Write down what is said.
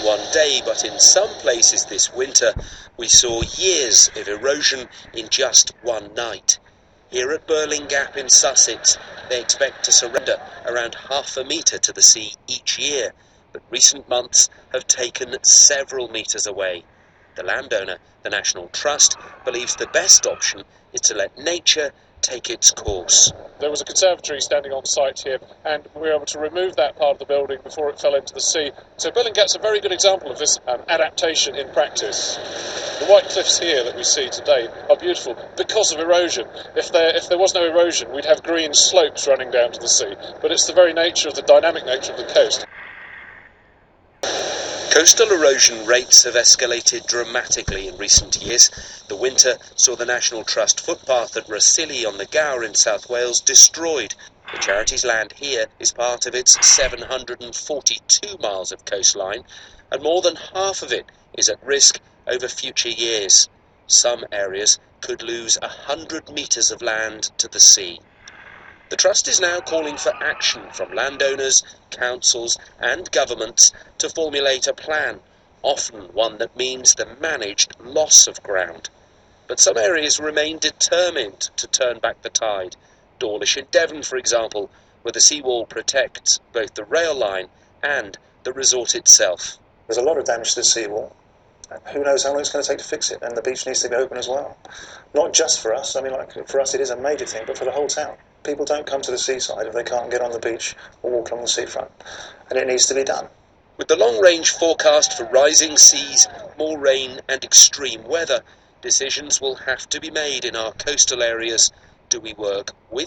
one day, but in some places this winter we saw years of erosion in just one night. Here at Burling Gap in Sussex, they expect to surrender around half a metre to the sea each year, but recent months have taken several metres away. The landowner, the National Trust, believes the best option is to let nature take its course. There was a conservatory standing on site here, and we were able to remove that part of the building before it fell into the sea. So Burling Gap's a very good example of this adaptation in practice. The white cliffs here that we see today are beautiful because of erosion. If there was no erosion, we'd have green slopes running down to the sea, but it's the very nature of the dynamic nature of the coast. Coastal erosion rates have escalated dramatically in recent years. The winter saw the National Trust footpath at Rhossili on the Gower in South Wales destroyed. The charity's land here is part of its 742 miles of coastline, and more than half of it is at risk over future years. Some areas could lose 100 metres of land to the sea. The Trust is now calling for action from landowners, councils and governments to formulate a plan, often one that means the managed loss of ground. But some areas remain determined to turn back the tide. Dawlish in Devon, for example, where the seawall protects both the rail line and the resort itself. There's a lot of damage to the seawall. Who knows how long it's going to take to fix it, and the beach needs to be open as well. Not just for us, for us it is a major thing, but for the whole town. People don't come to the seaside if they can't get on the beach or walk along the seafront, and it needs to be done. With the long-range forecast for rising seas, more rain and extreme weather, decisions will have to be made in our coastal areas. Do we work with